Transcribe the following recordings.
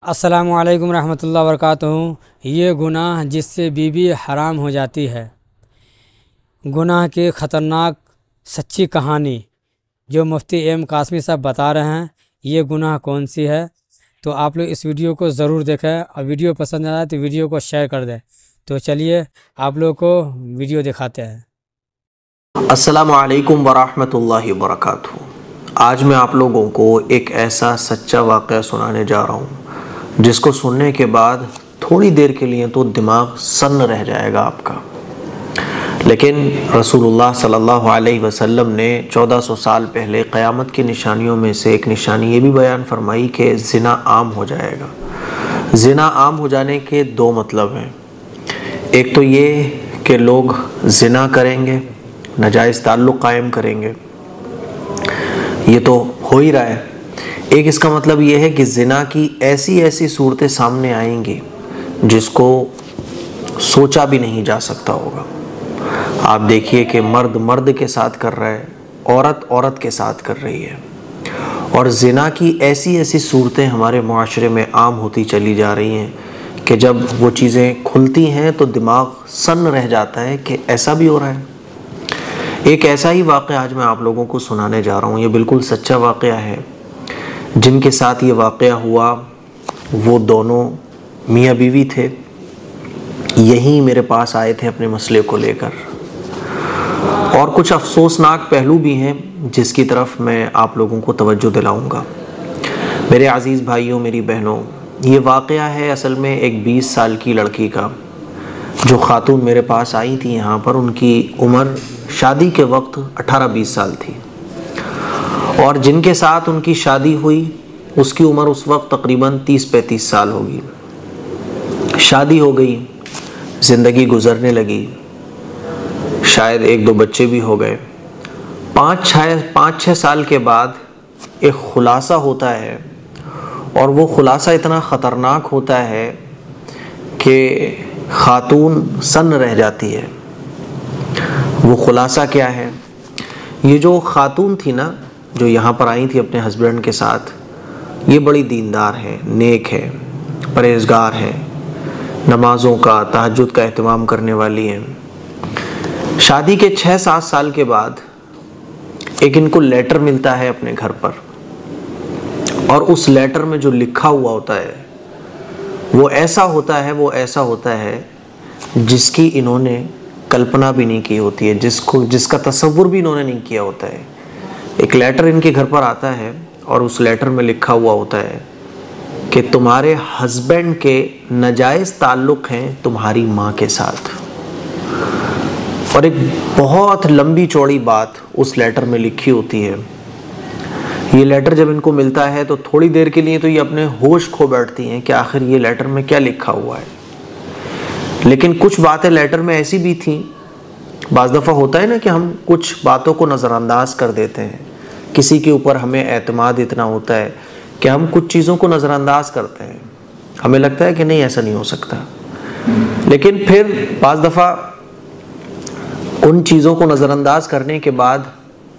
अस्सलामुअलैकुम रहमतुल्लाहि व बरकातुहू। ये गुनाह जिससे बीवी हराम हो जाती है, गुनाह की ख़तरनाक सच्ची कहानी जो मुफ्ती एम कासमी साहब बता रहे हैं, ये गुनाह कौन सी है। तो आप लोग इस वीडियो को ज़रूर देखें और वीडियो पसंद आए तो वीडियो को शेयर कर दें। तो चलिए आप लोग को वीडियो दिखाते हैं। अस्सलामुअलैकुम वरहमतुल्लाहि वबरकातुहू। आज मैं आप लोगों को एक ऐसा सच्चा वाक़या सुनाने जा रहा हूँ जिसको सुनने के बाद थोड़ी देर के लिए तो दिमाग सन्न रह जाएगा आपका। लेकिन रसूलुल्लाह सल्लल्लाहु अलैहि वसल्लम ने 1400 साल पहले क़यामत की निशानियों में से एक निशानी ये भी बयान फरमाई कि ज़िना आम हो जाएगा। ज़िना आम हो जाने के दो मतलब हैं। एक तो ये कि लोग ज़िना करेंगे, नाजायज़ ताल्लुक़ कायम करेंगे, ये तो हो ही रहा है। एक इसका मतलब ये है कि ज़िना की ऐसी ऐसी सूरतें सामने आएंगी जिसको सोचा भी नहीं जा सकता होगा। आप देखिए कि मर्द मर्द के साथ कर रहा है, औरत औरत के साथ कर रही है, और ज़िना की ऐसी ऐसी सूरतें हमारे मुआशरे में आम होती चली जा रही हैं कि जब वो चीज़ें खुलती हैं तो दिमाग सन्न रह जाता है कि ऐसा भी हो रहा है। एक ऐसा ही वाक़या आज मैं आप लोगों को सुनाने जा रहा हूँ। ये बिल्कुल सच्चा वाक़या है। जिनके साथ ये वाक़या हुआ वो दोनों मियाँ बीवी थे। यहीं मेरे पास आए थे अपने मसले को लेकर, और कुछ अफसोसनाक पहलू भी हैं जिसकी तरफ मैं आप लोगों को तवज्जो दिलाऊंगा। मेरे अज़ीज़ भाइयों, मेरी बहनों, ये वाक़या है असल में एक 20 साल की लड़की का। जो ख़ातून मेरे पास आई थी यहाँ पर, उनकी उम्र शादी के वक्त 18-20 साल थी, और जिनके साथ उनकी शादी हुई उसकी उम्र उस वक्त तकरीबन 30-35 साल होगी। शादी हो गई, ज़िंदगी गुजरने लगी, शायद 1-2 बच्चे भी हो गए। 5-6 साल के बाद एक खुलासा होता है, और वो खुलासा इतना ख़तरनाक होता है कि ख़ातून सन्न रह जाती है। वो खुलासा क्या है? ये जो ख़ातून थी ना, जो यहाँ पर आई थी अपने हस्बैंड के साथ, ये बड़ी दीनदार है, नेक है, परहेज़गार है, नमाज़ों का, तहज्जुद का एहतमाम करने वाली हैं। शादी के 6-7 साल के बाद एक इनको लेटर मिलता है अपने घर पर, और उस लेटर में जो लिखा हुआ होता है वो ऐसा होता है जिसकी इन्होंने कल्पना भी नहीं की होती है, जिसका तसव्वुर भी इन्होंने नहीं किया होता है। एक लेटर इनके घर पर आता है, और उस लेटर में लिखा हुआ होता है कि तुम्हारे हस्बैंड के नाजायज़ ताल्लुक़ हैं तुम्हारी माँ के साथ। और एक बहुत लंबी चौड़ी बात उस लेटर में लिखी होती है। ये लेटर जब इनको मिलता है तो थोड़ी देर के लिए तो ये अपने होश खो बैठती हैं कि आखिर ये लेटर में क्या लिखा हुआ है। लेकिन कुछ बातें लेटर में ऐसी भी थी, बाज़ दफ़ा होता है ना कि हम कुछ बातों को नज़रअंदाज कर देते हैं। किसी के ऊपर हमें एतमाद इतना होता है कि हम कुछ चीज़ों को नज़रअंदाज करते हैं। हमें लगता है कि नहीं, ऐसा नहीं हो सकता। लेकिन फिर बाज़ दफ़ा उन चीज़ों को नज़रअंदाज करने के बाद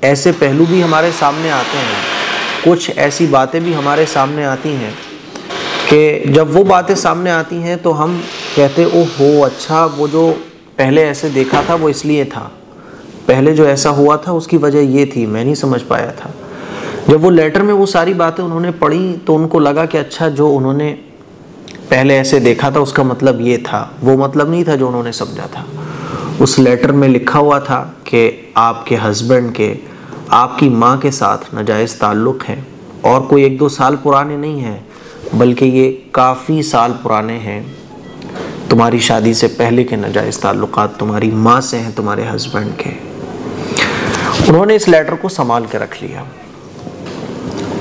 ऐसे पहलू भी हमारे सामने आते हैं, कुछ ऐसी बातें भी हमारे सामने आती हैं कि जब वो बातें सामने आती हैं तो हम कहते ओहो, अच्छा वो जो पहले ऐसे देखा था वो इसलिए था, पहले जो ऐसा हुआ था उसकी वजह ये थी, मैं नहीं समझ पाया था। जब वो लेटर में वो सारी बातें उन्होंने पढ़ी तो उनको लगा कि अच्छा, जो उन्होंने पहले ऐसे देखा था उसका मतलब ये था, वो मतलब नहीं था जो उन्होंने समझा था। उस लेटर में लिखा हुआ था कि आपके हस्बैंड के आपकी माँ के साथ नाजायज़ ताल्लुक़ हैं, और कोई 1-2 साल पुराने नहीं हैं, बल्कि ये काफ़ी साल पुराने हैं। तुम्हारी शादी से पहले के नाजायज़ ताल्लुक़ात तुम्हारी माँ से हैं, तुम्हारे हस्बैंड के। उन्होंने इस लेटर को संभाल के रख लिया,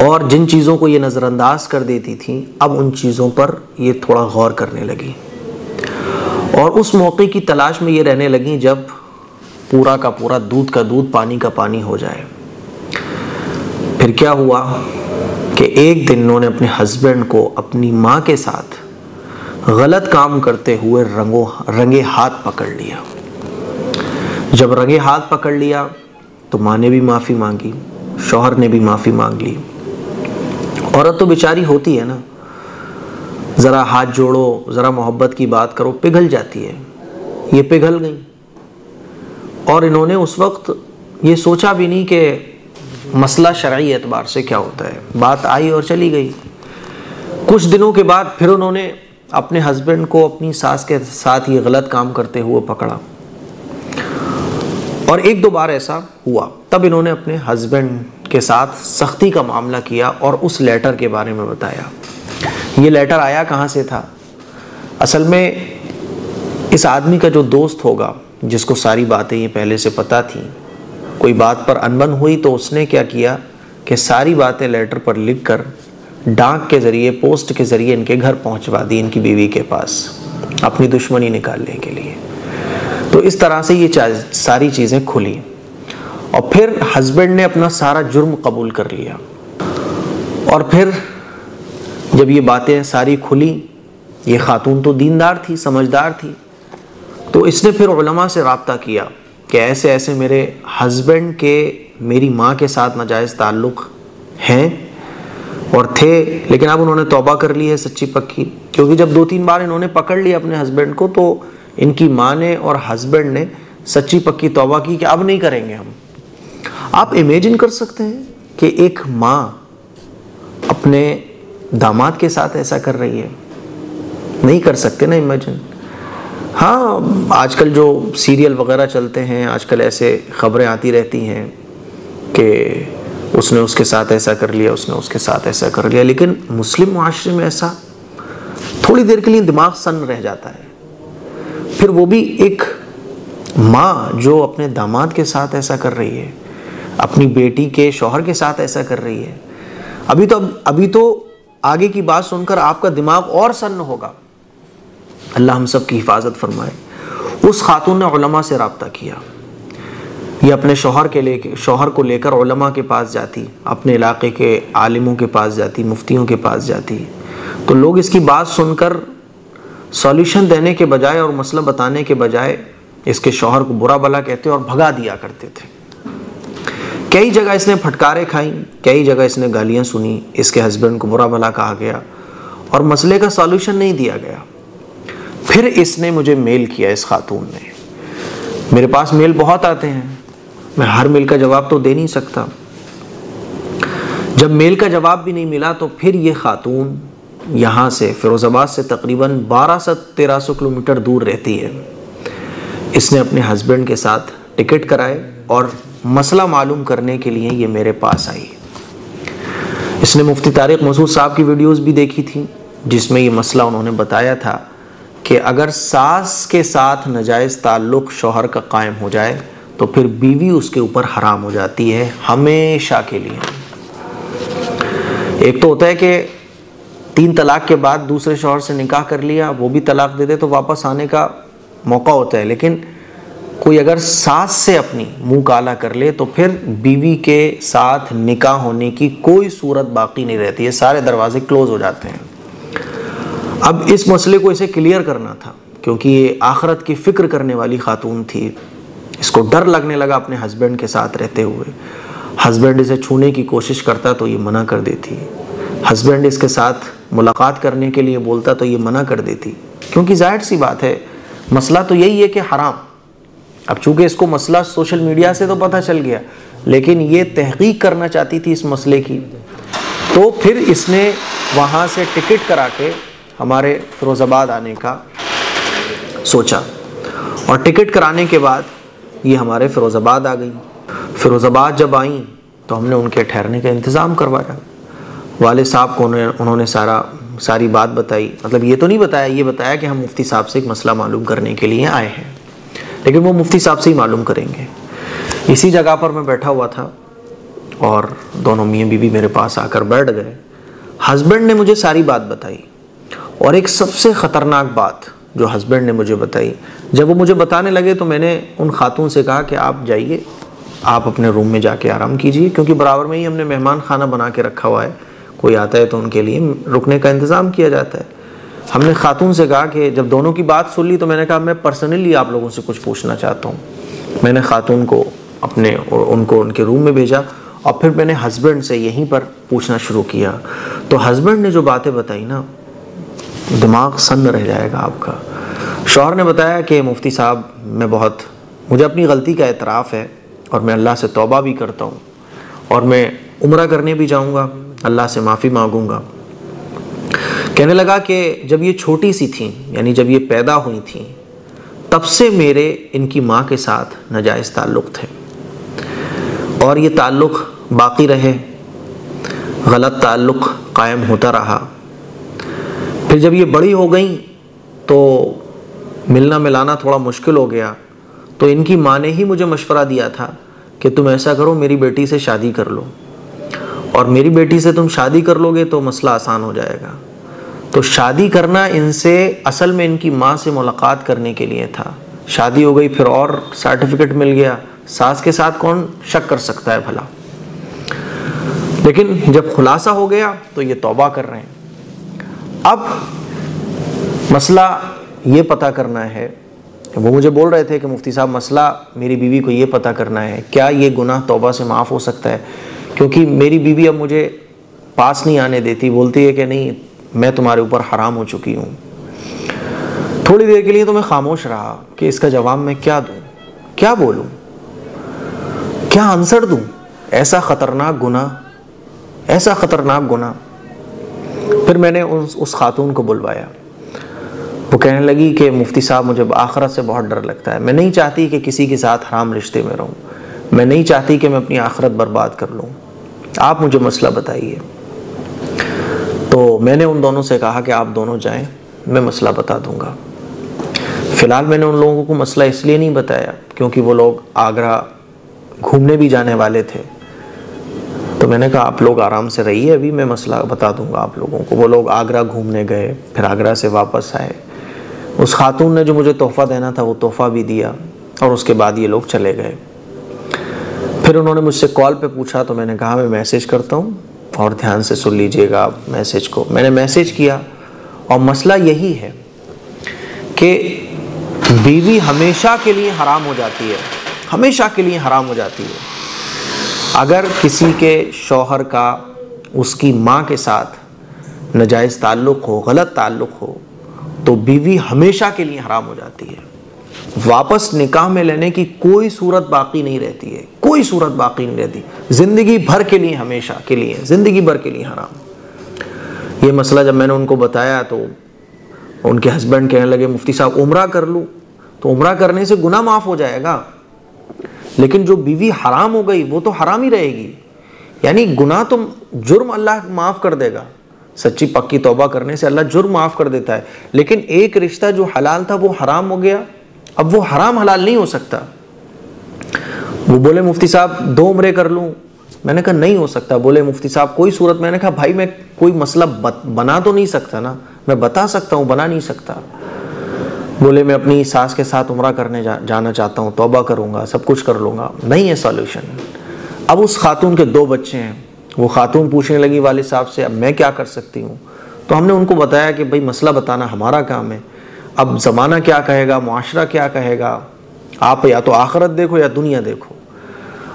और जिन चीज़ों को ये नज़रअंदाज कर देती थी, अब उन चीज़ों पर ये थोड़ा गौर करने लगी, और उस मौके की तलाश में ये रहने लगी जब पूरा का पूरा दूध का दूध, पानी का पानी हो जाए। फिर क्या हुआ कि एक दिन उन्होंने अपने हस्बैंड को अपनी माँ के साथ गलत काम करते हुए रंगे हाथ पकड़ लिया। जब रंगे हाथ पकड़ लिया तो माँ ने भी माफ़ी मांगी, शौहर ने भी माफ़ी मांग ली। औरत तो बेचारी होती है ना, ज़रा हाथ जोड़ो, ज़रा मोहब्बत की बात करो, पिघल जाती है। ये पिघल गई और इन्होंने उस वक्त ये सोचा भी नहीं कि मसला शरई एतबार से क्या होता है। बात आई और चली गई। कुछ दिनों के बाद फिर उन्होंने अपने हस्बैंड को अपनी सास के साथ ये गलत काम करते हुए पकड़ा और एक दो बार ऐसा हुआ। तब इन्होंने अपने हस्बैंड के साथ सख्ती का मामला किया और उस लेटर के बारे में बताया। ये लेटर आया कहाँ से था? असल में इस आदमी का जो दोस्त होगा, जिसको सारी बातें ये पहले से पता थी, कोई बात पर अनबन हुई तो उसने क्या किया कि सारी बातें लेटर पर लिखकर डाक के ज़रिए, पोस्ट के ज़रिए इनके घर पहुंचवा दी, इनकी बीवी के पास, अपनी दुश्मनी निकालने के लिए। तो इस तरह से ये सारी चीज़ें खुली और फिर हस्बैंड ने अपना सारा जुर्म कबूल कर लिया। और फिर जब ये बातें सारी खुली, ये खातून तो दीनदार थी, समझदार थी, तो इसने फिर उलमा से रब्ता किया कि ऐसे ऐसे मेरे हस्बैंड के मेरी माँ के साथ नाजायज़ ताल्लुक़ हैं और थे, लेकिन अब उन्होंने तौबा कर ली है सच्ची पक्की। क्योंकि जब 2-3 बार इन्होंने पकड़ लिया अपने हस्बैंड को, तो इनकी माँ ने और हस्बैंड ने सच्ची पक्की तौबा की कि अब नहीं करेंगे हम। आप इमेजिन कर सकते हैं कि एक माँ अपने दामाद के साथ ऐसा कर रही है? नहीं कर सकते ना इमेजिन। हाँ, आजकल जो सीरियल वगैरह चलते हैं, आजकल ऐसे खबरें आती रहती हैं कि उसने उसके साथ ऐसा कर लिया, उसने उसके साथ ऐसा कर लिया, लेकिन मुस्लिम मुआशरे में ऐसा थोड़ी देर के लिए दिमाग सन्न रह जाता है। फिर वो भी एक माँ जो अपने दामाद के साथ ऐसा कर रही है, अपनी बेटी के शौहर के साथ ऐसा कर रही है। अभी तो आगे की बात सुनकर आपका दिमाग और सन्न होगा। अल्लाह हम सब की हिफाजत फरमाए। उस खातून ने उलमा से रब्ता किया। ये अपने शौहर को लेकर उलमा के पास जाती, अपने इलाके के आलिमों के पास जाती, मुफ्तियों के पास जाती, तो लोग इसकी बात सुनकर सॉल्यूशन देने के बजाय और मसला बताने के बजाय इसके शौहर को बुरा भला कहते और भगा दिया करते थे। कई जगह इसने फटकारे खाई, कई जगह इसने गालियाँ सुनी, इसके हस्बैंड को बुरा भला कहा गया और मसले का सॉल्यूशन नहीं दिया गया। फिर इसने मुझे मेल किया, इस खातून ने। मेरे पास मेल बहुत आते हैं, मैं हर मेल का जवाब तो दे नहीं सकता। जब मेल का जवाब भी नहीं मिला तो फिर ये खातून यहाँ से, फिरोज़ाबाद से तकरीबन 1200-1300 किलोमीटर दूर रहती है। इसने अपने हस्बैंड के साथ टिकट कराए और मसला मालूम करने के लिए ये मेरे पास आई। इसने मुफ्ती तारिक मसूद साहब की वीडियोस भी देखी थी, जिसमें ये मसला उन्होंने बताया था कि अगर सास के साथ नाजायज़ ताल्लुक़ शौहर का कायम हो जाए तो फिर बीवी उसके ऊपर हराम हो जाती है हमेशा के लिए। एक तो होता है कि 3 तलाक के बाद दूसरे शौहर से निकाह कर लिया, वो भी तलाक दे दे तो वापस आने का मौका होता है, लेकिन कोई अगर सास से अपनी मुंह काला कर ले तो फिर बीवी के साथ निकाह होने की कोई सूरत बाकी नहीं रहती है, सारे दरवाजे क्लोज हो जाते हैं। अब इस मसले को इसे क्लियर करना था, क्योंकि ये आखिरत की फ़िक्र करने वाली खातून थी। इसको डर लगने लगा अपने हस्बैंड के साथ रहते हुए। हस्बैंड इसे छूने की कोशिश करता तो ये मना कर देती, हस्बैंड इसके साथ मुलाकात करने के लिए बोलता तो ये मना कर देती, क्योंकि जाहिर सी बात है मसला तो यही है कि हराम। अब चूंकि इसको मसला सोशल मीडिया से तो पता चल गया, लेकिन ये तहकीक करना चाहती थी इस मसले की, तो फिर इसने वहाँ से टिकट करा के हमारे फिरोज़ाबाद आने का सोचा। और टिकट कराने के बाद ये हमारे फिरोज़ाबाद आ गई। फिरोज़ाबाद जब आई तो हमने उनके ठहरने का इंतज़ाम करवाया। वाले साहब को उन्होंने सारी बात बताई। मतलब ये तो नहीं बताया, ये बताया कि हम मुफ्ती साहब से एक मसला मालूम करने के लिए आए हैं, लेकिन वो मुफ्ती साहब से ही मालूम करेंगे। इसी जगह पर मैं बैठा हुआ था और दोनों मियाँ बीवी मेरे पास आकर बैठ गए। हस्बैंड ने मुझे सारी बात बताई, और एक सबसे ख़तरनाक बात जो हस्बैंड ने मुझे बताई, जब वो मुझे बताने लगे तो मैंने उन खातून से कहा कि आप जाइए, आप अपने रूम में जाके आराम कीजिए, क्योंकि बराबर में ही हमने मेहमान खाना बना के रखा हुआ है, कोई आता है तो उनके लिए रुकने का इंतज़ाम किया जाता है। हमने खातून से कहा कि जब दोनों की बात सुन ली तो मैंने कहा मैं पर्सनली आप लोगों से कुछ पूछना चाहता हूँ। मैंने खातून को उनको उनके रूम में भेजा और फिर मैंने हस्बैंड से यहीं पर पूछना शुरू किया। तो हस्बैंड ने जो बातें बताई ना, दिमाग सन्न रह जाएगा आपका। शौहर ने बताया कि मुफ्ती साहब मुझे अपनी गलती का एतराफ़ है और मैं अल्लाह से तौबा भी करता हूँ और मैं उम्रा करने भी जाऊँगा, अल्लाह से माफ़ी मांगूँगा। कहने लगा कि जब ये छोटी सी थी, यानी जब ये पैदा हुई थी, तब से मेरे इनकी माँ के साथ नाजायज़ ताल्लुक़ थे और ये ताल्लुक़ बाकी रहे, गलत ताल्लुक़ कायम होता रहा। फिर जब ये बड़ी हो गई तो मिलना मिलाना थोड़ा मुश्किल हो गया, तो इनकी माँ ने ही मुझे मशवरा दिया था कि तुम ऐसा करो, मेरी बेटी से शादी कर लो, और मेरी बेटी से तुम शादी कर लोगे तो मसला आसान हो जाएगा। तो शादी करना इनसे असल में इनकी माँ से मुलाकात करने के लिए था। शादी हो गई, फिर और सर्टिफिकेट मिल गया, सास के साथ कौन शक कर सकता है भला। लेकिन जब खुलासा हो गया तो ये तौबा कर रहे हैं। अब मसला ये पता करना है, वो मुझे बोल रहे थे कि मुफ्ती साहब मसला मेरी बीवी को ये पता करना है, क्या ये गुनाह तौबा से माफ़ हो सकता है, क्योंकि मेरी बीवी अब मुझे पास नहीं आने देती, बोलती है कि नहीं मैं तुम्हारे ऊपर हराम हो चुकी हूँ। थोड़ी देर के लिए तो मैं खामोश रहा कि इसका जवाब मैं क्या दूँ, क्या बोलूँ, क्या आंसर दूँ। ऐसा ख़तरनाक गुनाह, ऐसा ख़तरनाक गुनाह। फिर मैंने उस खातून को बुलवाया। वो कहने लगी कि मुफ्ती साहब मुझे आखिरत से बहुत डर लगता है, मैं नहीं चाहती कि किसी के साथ हराम रिश्ते में रहूं, मैं नहीं चाहती कि मैं अपनी आखिरत बर्बाद कर लूं, आप मुझे मसला बताइए। तो मैंने उन दोनों से कहा कि आप दोनों जाएं, मैं मसला बता दूंगा। फ़िलहाल मैंने उन लोगों को मसला इसलिए नहीं बताया क्योंकि वो लोग आगरा घूमने भी जाने वाले थे, तो मैंने कहा आप लोग आराम से रहिए, अभी मैं मसला बता दूंगा आप लोगों को। वो लोग आगरा घूमने गए, फिर आगरा से वापस आए। उस खातून ने जो मुझे तोहफ़ा देना था वो तोहफ़ा भी दिया, और उसके बाद ये लोग चले गए। फिर उन्होंने मुझसे कॉल पे पूछा, तो मैंने कहा मैं मैसेज करता हूँ और ध्यान से सुन लीजिएगा आप मैसेज को। मैंने मैसेज किया और मसला यही है कि बीवी हमेशा के लिए हराम हो जाती है, हमेशा के लिए हराम हो जाती है। अगर किसी के शौहर का उसकी माँ के साथ नाजायज़ ताल्लुक़ हो, गलत ताल्लुक़ हो, तो बीवी हमेशा के लिए हराम हो जाती है। वापस निकाह में लेने की कोई सूरत बाकी नहीं रहती है, कोई सूरत बाकी नहीं रहती, ज़िंदगी भर के लिए, हमेशा के लिए, ज़िंदगी भर के लिए हराम। ये मसला जब मैंने उनको बताया तो उनके हस्बैंड कहने लगे मुफ्ती साहब उम्रा कर लूँ, तो उम्रा करने से गुनाह माफ़ हो जाएगा, लेकिन जो बीवी हराम हो गई वो तो हराम ही रहेगी। यानी गुनाह तो जुर्म अल्लाह माफ़ कर देगा, सच्ची पक्की तौबा करने से अल्लाह जुर्म माफ़ कर देता है, लेकिन एक रिश्ता जो हलाल था वो हराम हो गया, अब वो हराम हलाल नहीं हो सकता। वो बोले मुफ्ती साहब 2 उम्रे कर लूँ, मैंने कहा नहीं हो सकता। बोले मुफ्ती साहब कोई सूरत, मैंने कहा भाई मैं कोई मसला बना तो नहीं सकता ना, मैं बता सकता हूँ, बना नहीं सकता। बोले मैं अपनी सास के साथ उम्रा करने जाना चाहता हूँ, तौबा करूँगा, सब कुछ कर लूँगा, नहीं है सॉल्यूशन। अब उस खातून के 2 बच्चे हैं, वो खातून पूछने लगी वालिद साहब से अब मैं क्या कर सकती हूँ। तो हमने उनको बताया कि भाई मसला बताना हमारा काम है, अब ज़माना क्या कहेगा, मुआशरा क्या कहेगा, आप या तो आखिरत देखो या दुनिया देखो।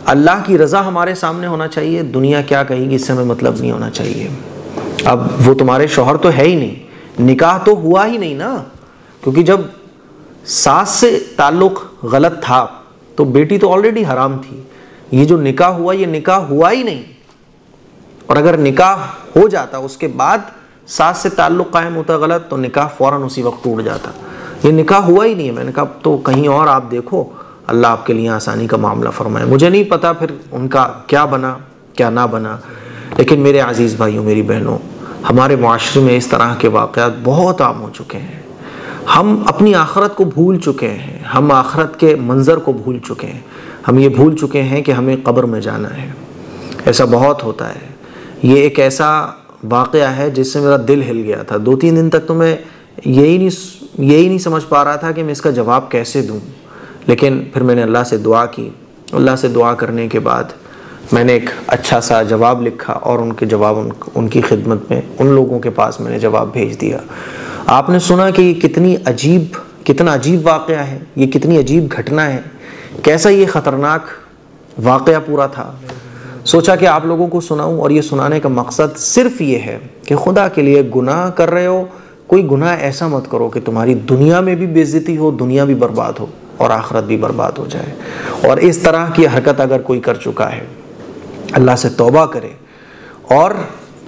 अल्लाह की रज़ा हमारे सामने होना चाहिए, दुनिया क्या कहेगी इससे हमें मतलब नहीं होना चाहिए। अब वो तुम्हारे शौहर तो है ही नहीं, निकाह तो हुआ ही नहीं ना, क्योंकि जब सास से ताल्लुक़ गलत था तो बेटी तो ऑलरेडी हराम थी। ये जो निकाह हुआ, ये निकाह हुआ ही नहीं, और अगर निकाह हो जाता उसके बाद सास से ताल्लुक़ कायम होता गलत, तो निकाह फ़ौरन उसी वक्त टूट जाता। ये निकाह हुआ ही नहीं है। मैंने कहा तो कहीं और आप देखो, अल्लाह आपके लिए आसानी का मामला फरमाए। मुझे नहीं पता फिर उनका क्या बना क्या ना बना, लेकिन मेरे अज़ीज़ भाइयों, मेरी बहनों, हमारे माशरे में इस तरह के वाक़यात बहुत आम हो चुके हैं। हम अपनी आखिरत को भूल चुके हैं, हम आखिरत के मंज़र को भूल चुके हैं, हम ये भूल चुके हैं कि हमें कब्र में जाना है। ऐसा बहुत होता है। ये एक ऐसा वाक़या है जिससे मेरा दिल हिल गया था। 2-3 दिन तक तो मैं यही नहीं समझ पा रहा था कि मैं इसका जवाब कैसे दूँ। लेकिन फिर मैंने अल्लाह से दुआ की। अल्लाह से दुआ करने के बाद मैंने एक अच्छा सा जवाब लिखा और उनके जवाब उनकी खिदमत में उन लोगों के पास मैंने जवाब भेज दिया। आपने सुना कि ये कितना अजीब वाक़या है, ये कितनी अजीब घटना है, कैसा ये ख़तरनाक वाक़या पूरा था। सोचा कि आप लोगों को सुनाऊं, और ये सुनाने का मकसद सिर्फ ये है कि खुदा के लिए गुनाह कर रहे हो कोई गुनाह ऐसा मत करो कि तुम्हारी दुनिया में भी बेइज्जती हो, दुनिया भी बर्बाद हो और आखिरत भी बर्बाद हो जाए। और इस तरह की हरकत अगर कोई कर चुका है, अल्लाह से तौबा करे। और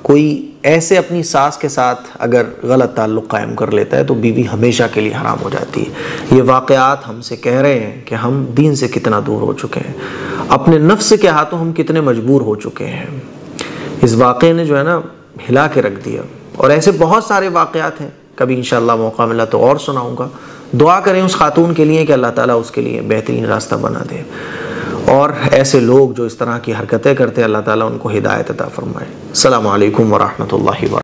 कोई ऐसे अपनी सास के साथ अगर गलत ताल्लुक़ कायम कर लेता है तो बीवी हमेशा के लिए हराम हो जाती है। ये वाक़यात हमसे कह रहे हैं कि हम दीन से कितना दूर हो चुके हैं, अपने नफ्स के हाथों हम कितने मजबूर हो चुके हैं। इस वाक़े ने जो है ना हिला के रख दिया। और ऐसे बहुत सारे वाक़यात हैं, कभी इंशाअल्लाह मौका मिला तो और सुनाऊँगा। दुआ करें उस खातून के लिए कि अल्लाह ताला उसके लिए बेहतरीन रास्ता बना दे, और ऐसे लोग जो इस तरह की हरकतें करते हैं अल्लाह ताला उनको हिदायत अता फरमाए। अस्सलामु अलैकुम व रहमतुल्लाहि व